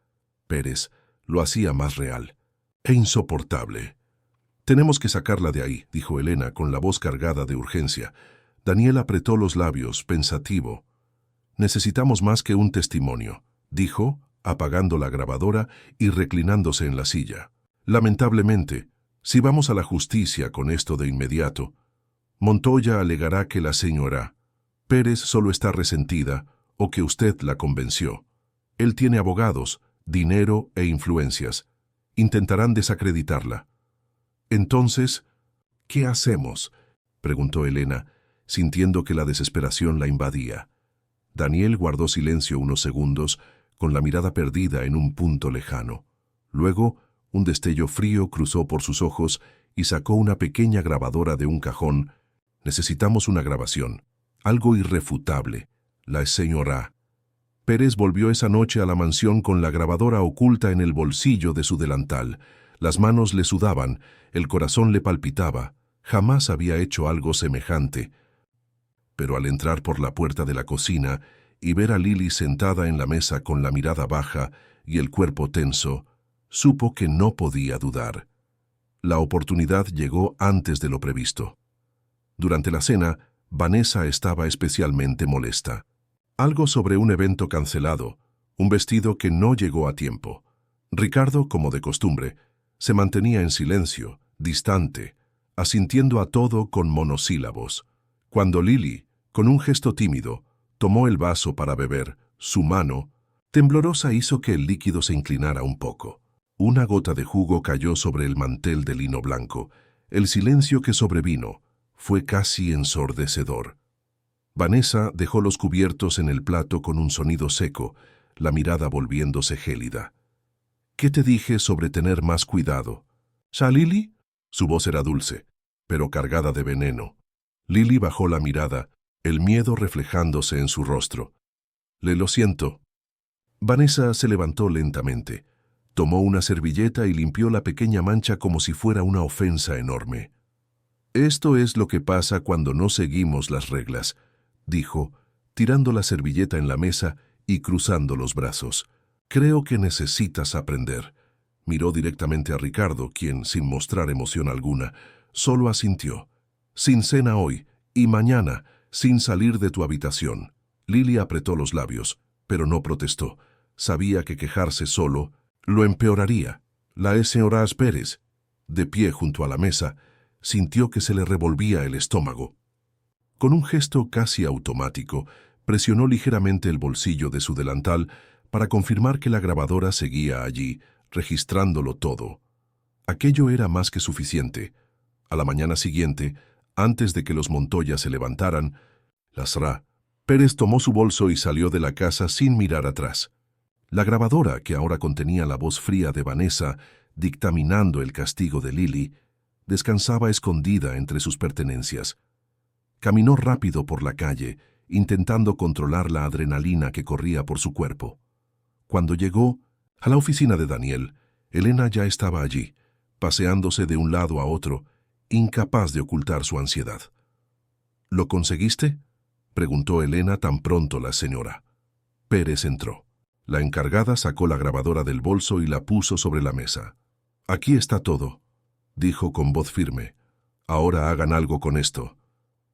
Pérez, lo hacía más real e insoportable. «Tenemos que sacarla de ahí», dijo Elena con la voz cargada de urgencia. Daniel apretó los labios, pensativo. «Necesitamos más que un testimonio», dijo, apagando la grabadora y reclinándose en la silla. «Lamentablemente, si vamos a la justicia con esto de inmediato, Montoya alegará que la señora Pérez solo está resentida o que usted la convenció. Él tiene abogados, dinero e influencias. Intentarán desacreditarla. Entonces, ¿Qué hacemos?, preguntó Elena, sintiendo que la desesperación la invadía. Daniel guardó silencio unos segundos, con la mirada perdida en un punto lejano. Luego, un destello frío cruzó por sus ojos y sacó una pequeña grabadora de un cajón. Necesitamos una grabación, algo irrefutable. La señora Pérez volvió esa noche a la mansión con la grabadora oculta en el bolsillo de su delantal. Las manos le sudaban, el corazón le palpitaba. Jamás había hecho algo semejante. Pero al entrar por la puerta de la cocina y ver a Lily sentada en la mesa con la mirada baja y el cuerpo tenso, supo que no podía dudar. La oportunidad llegó antes de lo previsto. Durante la cena, Vanessa estaba especialmente molesta. Algo sobre un evento cancelado, un vestido que no llegó a tiempo. Ricardo, como de costumbre, se mantenía en silencio, distante, asintiendo a todo con monosílabos. Cuando Lily, con un gesto tímido, tomó el vaso para beber, su mano, temblorosa, hizo que el líquido se inclinara un poco. Una gota de jugo cayó sobre el mantel de lino blanco. El silencio que sobrevino fue casi ensordecedor. Vanessa dejó los cubiertos en el plato con un sonido seco, la mirada volviéndose gélida. «¿Qué te dije sobre tener más cuidado?» «¿Ya, Lily?» Su voz era dulce, pero cargada de veneno. Lily bajó la mirada, el miedo reflejándose en su rostro. «Lo siento». Vanessa se levantó lentamente, tomó una servilleta y limpió la pequeña mancha como si fuera una ofensa enorme. «Esto es lo que pasa cuando no seguimos las reglas», dijo, tirando la servilleta en la mesa y cruzando los brazos. «Creo que necesitas aprender». Miró directamente a Ricardo, quien, sin mostrar emoción alguna, solo asintió. «Sin cena hoy, y mañana, sin salir de tu habitación». Lily apretó los labios, pero no protestó. Sabía que quejarse solo lo empeoraría. La señora Pérez, de pie junto a la mesa, sintió que se le revolvía el estómago. Con un gesto casi automático, presionó ligeramente el bolsillo de su delantal para confirmar que la grabadora seguía allí, registrándolo todo. Aquello era más que suficiente. A la mañana siguiente, antes de que los Montoya se levantaran, Pérez tomó su bolso y salió de la casa sin mirar atrás. La grabadora, que ahora contenía la voz fría de Vanessa, dictaminando el castigo de Lily, descansaba escondida entre sus pertenencias. Caminó rápido por la calle, intentando controlar la adrenalina que corría por su cuerpo. Cuando llegó a la oficina de Daniel, Elena ya estaba allí, paseándose de un lado a otro, incapaz de ocultar su ansiedad. «¿Lo conseguiste?», preguntó Elena tan pronto la señora Pérez entró. La encargada sacó la grabadora del bolso y la puso sobre la mesa. «Aquí está todo», dijo con voz firme. «Ahora hagan algo con esto».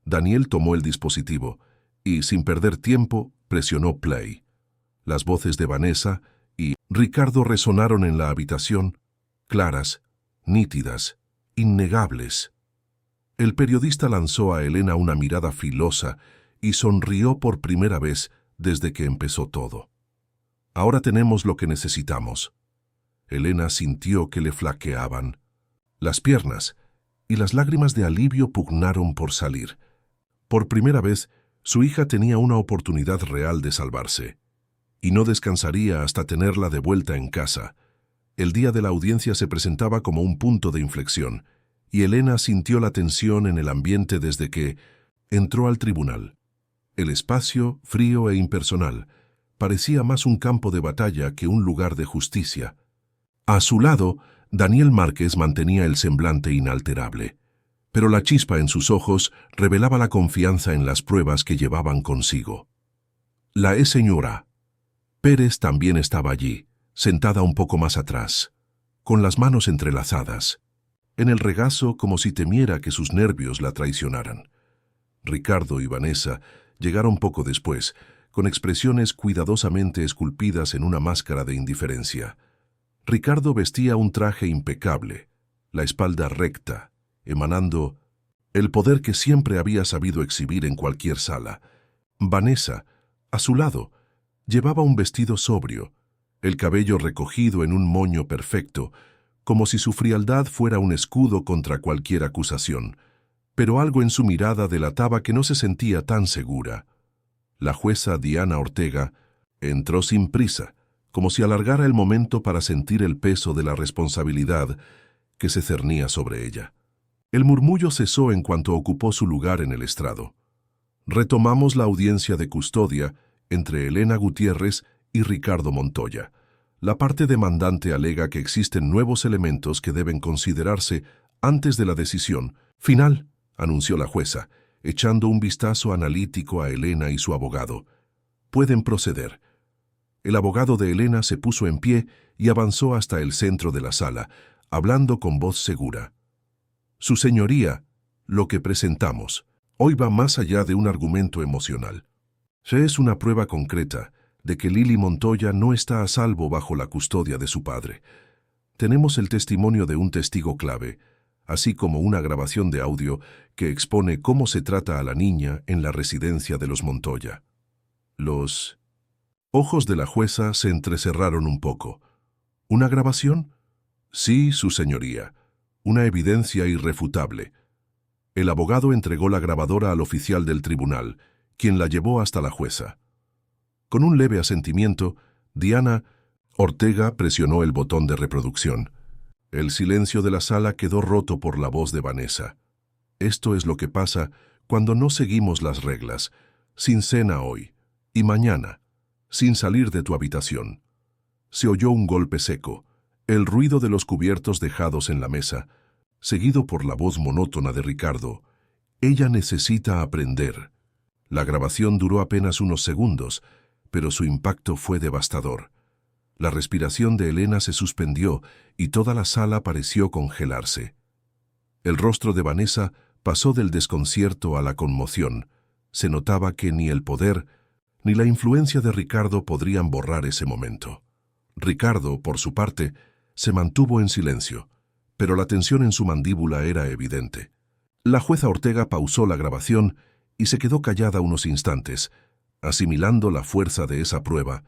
Daniel tomó el dispositivo y, sin perder tiempo, presionó play. Las voces de Vanessa y Ricardo resonaron en la habitación, claras, nítidas, innegables. El periodista lanzó a Elena una mirada filosa y sonrió por primera vez desde que empezó todo. «Ahora tenemos lo que necesitamos». Elena sintió que le flaqueaban las piernas y las lágrimas de alivio pugnaron por salir. Por primera vez, su hija tenía una oportunidad real de salvarse, y no descansaría hasta tenerla de vuelta en casa. El día de la audiencia se presentaba como un punto de inflexión, y Elena sintió la tensión en el ambiente desde que entró al tribunal. El espacio, frío e impersonal, parecía más un campo de batalla que un lugar de justicia. A su lado, Daniel Márquez mantenía el semblante inalterable, pero la chispa en sus ojos revelaba la confianza en las pruebas que llevaban consigo. La señora Pérez también estaba allí, sentada un poco más atrás, con las manos entrelazadas, en el regazo como si temiera que sus nervios la traicionaran. Ricardo y Vanessa llegaron poco después, con expresiones cuidadosamente esculpidas en una máscara de indiferencia. Ricardo vestía un traje impecable, la espalda recta, emanando el poder que siempre había sabido exhibir en cualquier sala. Vanessa, a su lado, llevaba un vestido sobrio, el cabello recogido en un moño perfecto, como si su frialdad fuera un escudo contra cualquier acusación. pero algo en su mirada delataba que no se sentía tan segura. La jueza Diana Ortega entró sin prisa, como si alargara el momento para sentir el peso de la responsabilidad que se cernía sobre ella. El murmullo cesó en cuanto ocupó su lugar en el estrado. Retomamos la audiencia de custodia entre Elena Gutiérrez y Ricardo Montoya. La parte demandante alega que existen nuevos elementos que deben considerarse antes de la decisión final, anunció la jueza, echando un vistazo analítico a Elena y su abogado. Pueden proceder. El abogado de Elena se puso en pie y avanzó hasta el centro de la sala, hablando con voz segura. Su señoría, lo que presentamos hoy va más allá de un argumento emocional. Es una prueba concreta de que Lili Montoya no está a salvo bajo la custodia de su padre. Tenemos el testimonio de un testigo clave, así como una grabación de audio que expone cómo se trata a la niña en la residencia de los Montoya. Los ojos de la jueza se entrecerraron un poco. ¿Una grabación? Sí, su señoría. Una evidencia irrefutable. El abogado entregó la grabadora al oficial del tribunal, quien la llevó hasta la jueza. Con un leve asentimiento, Diana Ortega presionó el botón de reproducción. El silencio de la sala quedó roto por la voz de Vanessa. Esto es lo que pasa cuando no seguimos las reglas, sin cena hoy, y mañana, sin salir de tu habitación. Se oyó un golpe seco, el ruido de los cubiertos dejados en la mesa, seguido por la voz monótona de Ricardo. Ella necesita aprender. La grabación duró apenas unos segundos, pero su impacto fue devastador. La respiración de Elena se suspendió y toda la sala pareció congelarse. El rostro de Vanessa pasó del desconcierto a la conmoción. Se notaba que ni el poder ni la influencia de Ricardo podrían borrar ese momento. Ricardo, por su parte, se mantuvo en silencio, pero la tensión en su mandíbula era evidente. La jueza Ortega pausó la grabación y se quedó callada unos instantes, asimilando la fuerza de esa prueba.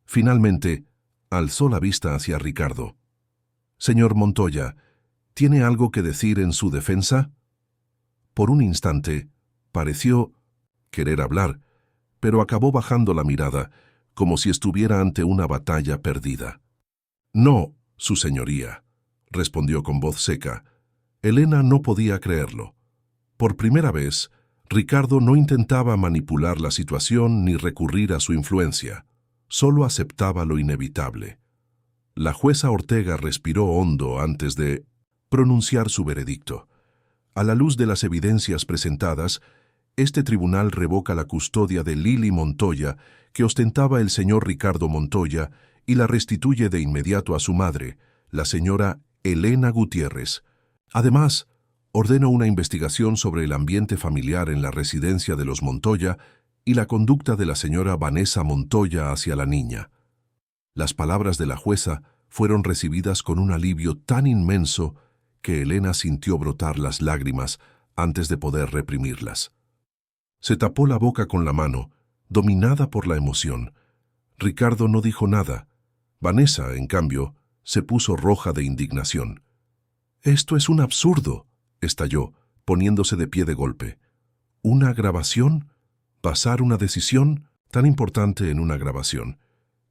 Finalmente, alzó la vista hacia Ricardo. «Señor Montoya, ¿tiene algo que decir en su defensa?» Por un instante, pareció querer hablar, pero acabó bajando la mirada, como si estuviera ante una batalla perdida. «No, su señoría», respondió con voz seca. Elena no podía creerlo. Por primera vez, Ricardo no intentaba manipular la situación ni recurrir a su influencia. Solo aceptaba lo inevitable. La jueza Ortega respiró hondo antes de pronunciar su veredicto. A la luz de las evidencias presentadas, este tribunal revoca la custodia de Lili Montoya, que ostentaba el señor Ricardo Montoya, y la restituye de inmediato a su madre, la señora Elena Gutiérrez. Además, ordena una investigación sobre el ambiente familiar en la residencia de los Montoya y la conducta de la señora Vanessa Montoya hacia la niña. Las palabras de la jueza fueron recibidas con un alivio tan inmenso que Elena sintió brotar las lágrimas antes de poder reprimirlas. Se tapó la boca con la mano, dominada por la emoción. Ricardo no dijo nada. Vanessa, en cambio, se puso roja de indignación. «Esto es un absurdo», estalló, poniéndose de pie de golpe. «¿Una grabación? ¿Pasar una decisión tan importante en una grabación?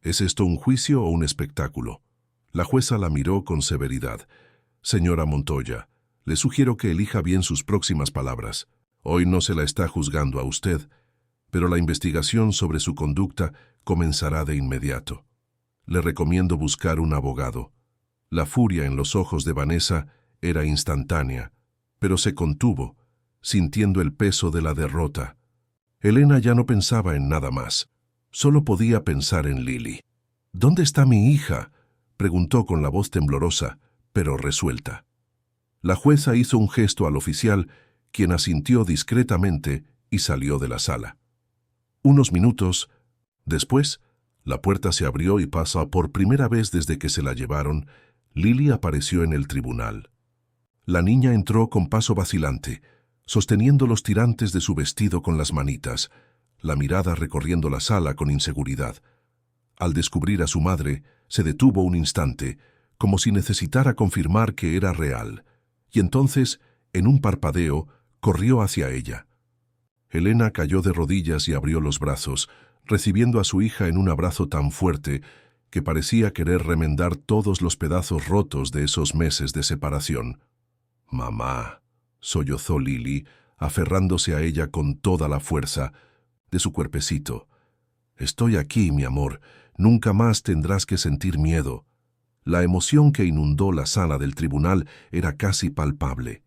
¿Es esto un juicio o un espectáculo?» La jueza la miró con severidad. «Señora Montoya, le sugiero que elija bien sus próximas palabras. Hoy no se la está juzgando a usted, pero la investigación sobre su conducta comenzará de inmediato. Le recomiendo buscar un abogado». La furia en los ojos de Vanessa era instantánea, pero se contuvo, sintiendo el peso de la derrota. Elena ya no pensaba en nada más. Solo podía pensar en Lili. «¿Dónde está mi hija?», preguntó con la voz temblorosa, pero resuelta. La jueza hizo un gesto al oficial, quien asintió discretamente y salió de la sala. Unos minutos después, la puerta se abrió y pasó por primera vez desde que se la llevaron. Lili apareció en el tribunal. La niña entró con paso vacilante, sosteniendo los tirantes de su vestido con las manitas, la mirada recorriendo la sala con inseguridad. Al descubrir a su madre, se detuvo un instante, como si necesitara confirmar que era real, y entonces, en un parpadeo, corrió hacia ella. Elena cayó de rodillas y abrió los brazos, recibiendo a su hija en un abrazo tan fuerte que parecía querer remendar todos los pedazos rotos de esos meses de separación. «Mamá», sollozó Lily, aferrándose a ella con toda la fuerza de su cuerpecito. «Estoy aquí, mi amor. Nunca más tendrás que sentir miedo». La emoción que inundó la sala del tribunal era casi palpable.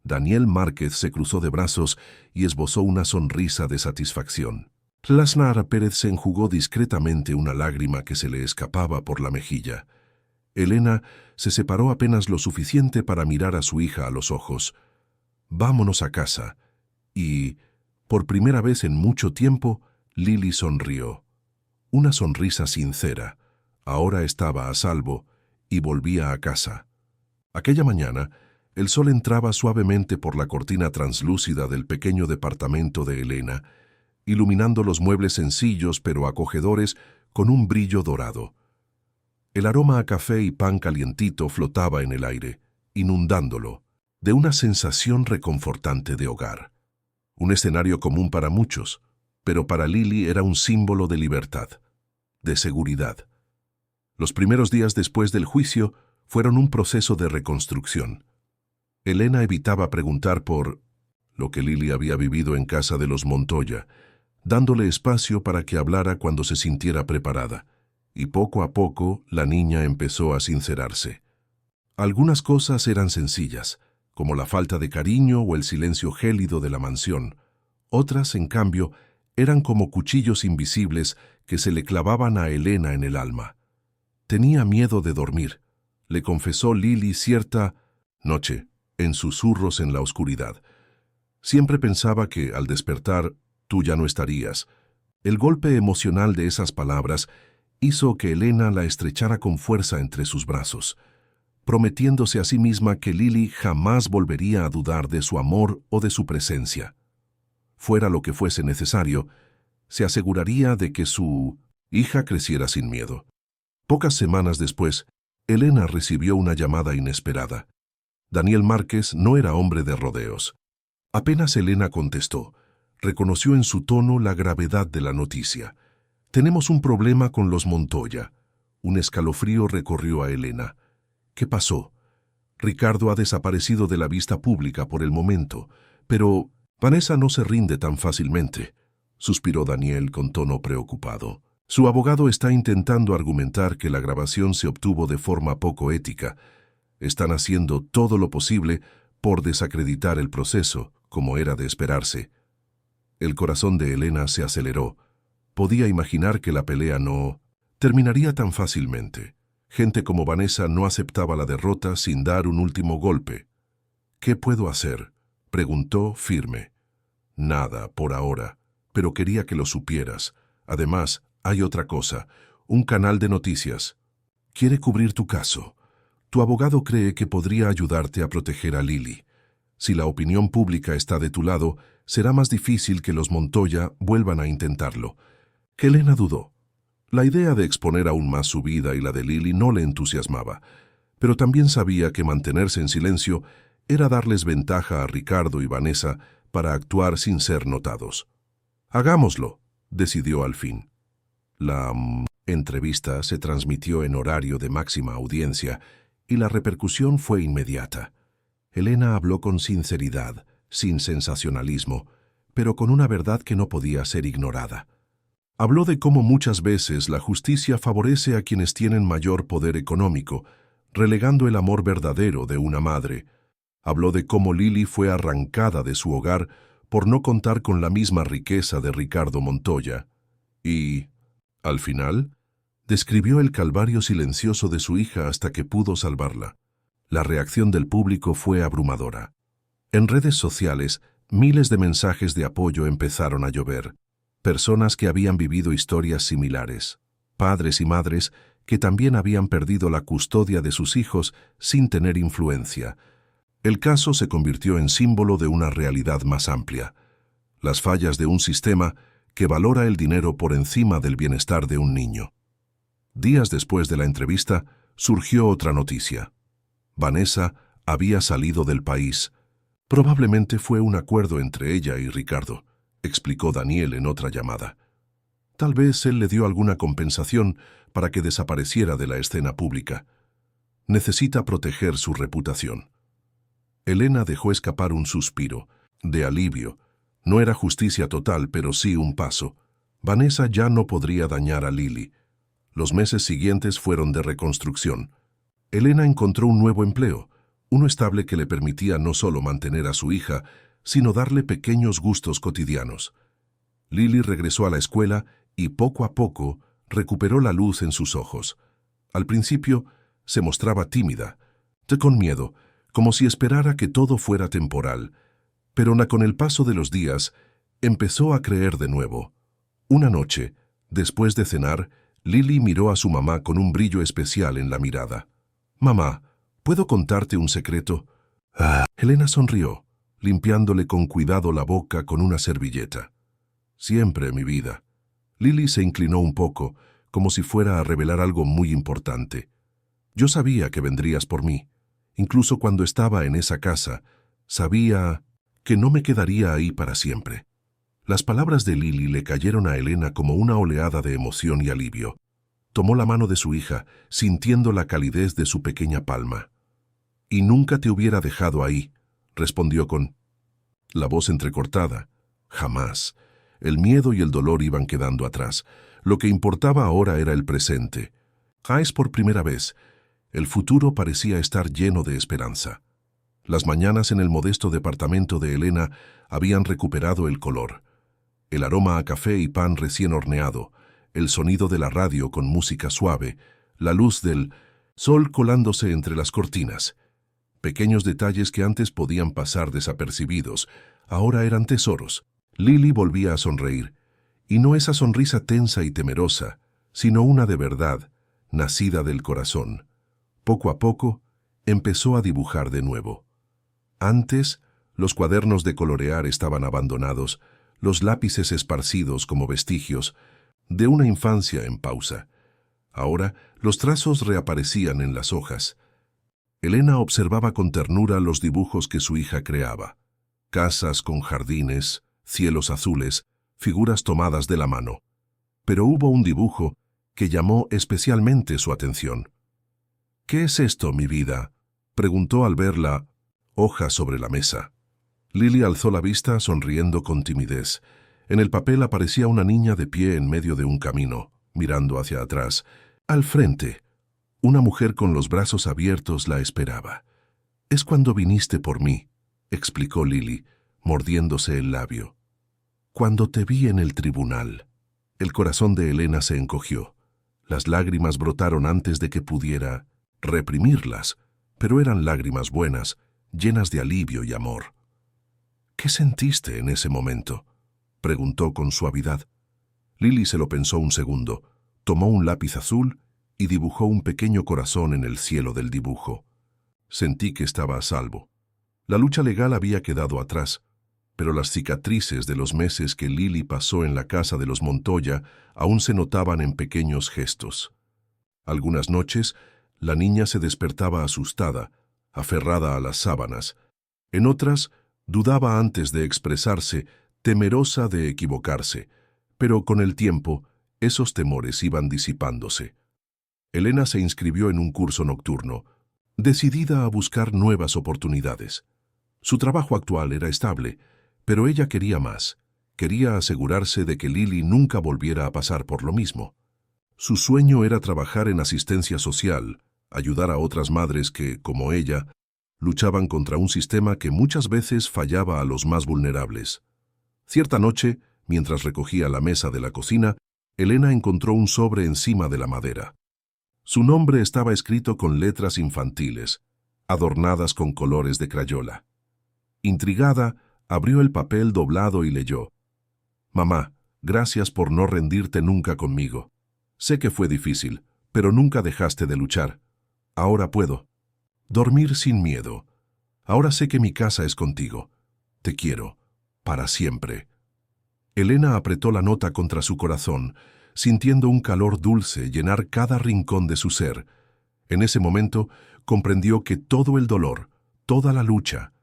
Daniel Márquez se cruzó de brazos y esbozó una sonrisa de satisfacción. Lasnara Pérez se enjugó discretamente una lágrima que se le escapaba por la mejilla. Elena se separó apenas lo suficiente para mirar a su hija a los ojos. «Vámonos a casa». Y, por primera vez en mucho tiempo, Lily sonrió. Una sonrisa sincera. Ahora estaba a salvo y volvía a casa. Aquella mañana, el sol entraba suavemente por la cortina translúcida del pequeño departamento de Elena, iluminando los muebles sencillos pero acogedores con un brillo dorado. El aroma a café y pan calientito flotaba en el aire, inundándolo, de una sensación reconfortante de hogar. Un escenario común para muchos, pero para Lily era un símbolo de libertad, de seguridad. Los primeros días después del juicio fueron un proceso de reconstrucción. Elena evitaba preguntar por lo que Lily había vivido en casa de los Montoya, dándole espacio para que hablara cuando se sintiera preparada, y poco a poco la niña empezó a sincerarse. Algunas cosas eran sencillas, como la falta de cariño o el silencio gélido de la mansión. Otras, en cambio, eran como cuchillos invisibles que se le clavaban a Elena en el alma. Tenía miedo de dormir, le confesó Lily cierta noche, en susurros en la oscuridad. Siempre pensaba que, al despertar, tú ya no estarías. El golpe emocional de esas palabras hizo que Elena la estrechara con fuerza entre sus brazos, prometiéndose a sí misma que Lily jamás volvería a dudar de su amor o de su presencia. Fuera lo que fuese necesario, se aseguraría de que su hija creciera sin miedo. Pocas semanas después, Elena recibió una llamada inesperada. Daniel Márquez no era hombre de rodeos. Apenas Elena contestó, reconoció en su tono la gravedad de la noticia. «Tenemos un problema con los Montoya». Un escalofrío recorrió a Elena. «¿Qué pasó?» «Ricardo ha desaparecido de la vista pública por el momento, pero Vanessa no se rinde tan fácilmente», suspiró Daniel con tono preocupado. «Su abogado está intentando argumentar que la grabación se obtuvo de forma poco ética. Están haciendo todo lo posible por desacreditar el proceso, como era de esperarse». El corazón de Elena se aceleró. Podía imaginar que la pelea no terminaría tan fácilmente. Gente como Vanessa no aceptaba la derrota sin dar un último golpe. «¿Qué puedo hacer?», preguntó firme. «Nada, por ahora, pero quería que lo supieras. Además, hay otra cosa, un canal de noticias. Quiere cubrir tu caso. Tu abogado cree que podría ayudarte a proteger a Lily. Si la opinión pública está de tu lado, será más difícil que los Montoya vuelvan a intentarlo». Elena dudó. La idea de exponer aún más su vida y la de Lily no le entusiasmaba, pero también sabía que mantenerse en silencio era darles ventaja a Ricardo y Vanessa para actuar sin ser notados. «Hagámoslo», decidió al fin. La entrevista se transmitió en horario de máxima audiencia y la repercusión fue inmediata. Elena habló con sinceridad, sin sensacionalismo, pero con una verdad que no podía ser ignorada. Habló de cómo muchas veces la justicia favorece a quienes tienen mayor poder económico, relegando el amor verdadero de una madre. Habló de cómo Lily fue arrancada de su hogar por no contar con la misma riqueza de Ricardo Montoya. Y, al final, describió el calvario silencioso de su hija hasta que pudo salvarla. La reacción del público fue abrumadora. En redes sociales, miles de mensajes de apoyo empezaron a llover. Personas que habían vivido historias similares, padres y madres que también habían perdido la custodia de sus hijos sin tener influencia. El caso se convirtió en símbolo de una realidad más amplia, las fallas de un sistema que valora el dinero por encima del bienestar de un niño. Días después de la entrevista, surgió otra noticia. Vanessa había salido del país. Probablemente fue un acuerdo entre ella y Ricardo, explicó Daniel en otra llamada. Tal vez él le dio alguna compensación para que desapareciera de la escena pública. Necesita proteger su reputación. Elena dejó escapar un suspiro, de alivio. No era justicia total, pero sí un paso. Vanessa ya no podría dañar a Lily. Los meses siguientes fueron de reconstrucción. Elena encontró un nuevo empleo, uno estable que le permitía no solo mantener a su hija, sino darle pequeños gustos cotidianos. Lily regresó a la escuela y poco a poco recuperó la luz en sus ojos. Al principio se mostraba tímida, con miedo, como si esperara que todo fuera temporal, pero con el paso de los días empezó a creer de nuevo. Una noche, después de cenar, Lily miró a su mamá con un brillo especial en la mirada. «Mamá, ¿puedo contarte un secreto?» Elena sonrió, limpiándole con cuidado la boca con una servilleta. «Siempre, mi vida». Lily se inclinó un poco, como si fuera a revelar algo muy importante. «Yo sabía que vendrías por mí. Incluso cuando estaba en esa casa, sabía que no me quedaría ahí para siempre». Las palabras de Lily le cayeron a Elena como una oleada de emoción y alivio. Tomó la mano de su hija, sintiendo la calidez de su pequeña palma. «Y nunca te hubiera dejado ahí», respondió con la voz entrecortada. «Jamás». El miedo y el dolor iban quedando atrás. Lo que importaba ahora era el presente. Por primera vez, el futuro parecía estar lleno de esperanza. Las mañanas en el modesto departamento de Elena habían recuperado el color. El aroma a café y pan recién horneado, el sonido de la radio con música suave, la luz del sol colándose entre las cortinas. Pequeños detalles que antes podían pasar desapercibidos, ahora eran tesoros. Lily volvía a sonreír, y no esa sonrisa tensa y temerosa, sino una de verdad, nacida del corazón. Poco a poco, empezó a dibujar de nuevo. Antes, los cuadernos de colorear estaban abandonados, los lápices esparcidos como vestigios de una infancia en pausa. Ahora, los trazos reaparecían en las hojas. Elena observaba con ternura los dibujos que su hija creaba. Casas con jardines, cielos azules, figuras tomadas de la mano. Pero hubo un dibujo que llamó especialmente su atención. «¿Qué es esto, mi vida?», preguntó al ver la hoja sobre la mesa. Lily alzó la vista sonriendo con timidez. En el papel aparecía una niña de pie en medio de un camino, mirando hacia atrás. Al frente, una mujer con los brazos abiertos la esperaba. «Es cuando viniste por mí», explicó Lily, mordiéndose el labio. «Cuando te vi en el tribunal». El corazón de Elena se encogió. Las lágrimas brotaron antes de que pudiera reprimirlas, pero eran lágrimas buenas, llenas de alivio y amor. «¿Qué sentiste en ese momento?», preguntó con suavidad. Lily se lo pensó un segundo, tomó un lápiz azul y dibujó un pequeño corazón en el cielo del dibujo. «Sentí que estaba a salvo». La lucha legal había quedado atrás, pero las cicatrices de los meses que Lily pasó en la casa de los Montoya aún se notaban en pequeños gestos. Algunas noches, la niña se despertaba asustada, aferrada a las sábanas. En otras, dudaba antes de expresarse, temerosa de equivocarse, pero con el tiempo, esos temores iban disipándose. Elena se inscribió en un curso nocturno, decidida a buscar nuevas oportunidades. Su trabajo actual era estable, pero ella quería más. Quería asegurarse de que Lily nunca volviera a pasar por lo mismo. Su sueño era trabajar en asistencia social, ayudar a otras madres que, como ella, luchaban contra un sistema que muchas veces fallaba a los más vulnerables. Cierta noche, mientras recogía la mesa de la cocina, Elena encontró un sobre encima de la madera. Su nombre estaba escrito con letras infantiles, adornadas con colores de crayola. Intrigada, abrió el papel doblado y leyó: «Mamá, gracias por no rendirte nunca conmigo. Sé que fue difícil, pero nunca dejaste de luchar. Ahora puedo dormir sin miedo. Ahora sé que mi casa es contigo. Te quiero, para siempre». Elena apretó la nota contra su corazón, sintiendo un calor dulce llenar cada rincón de su ser. En ese momento comprendió que todo el dolor, toda la lucha,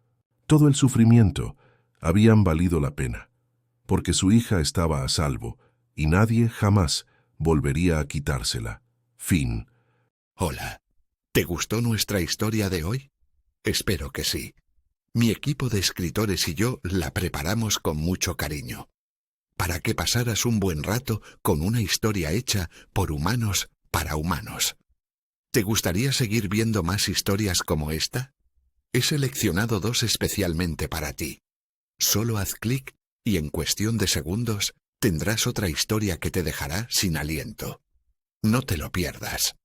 Todo el sufrimiento habían valido la pena, porque su hija estaba a salvo y nadie jamás volvería a quitársela. Fin. Hola, ¿te gustó nuestra historia de hoy? Espero que sí. Mi equipo de escritores y yo la preparamos con mucho cariño, para que pasaras un buen rato con una historia hecha por humanos para humanos. ¿Te gustaría seguir viendo más historias como esta? He seleccionado 2 especialmente para ti. Solo haz clic y en cuestión de segundos tendrás otra historia que te dejará sin aliento. No te lo pierdas.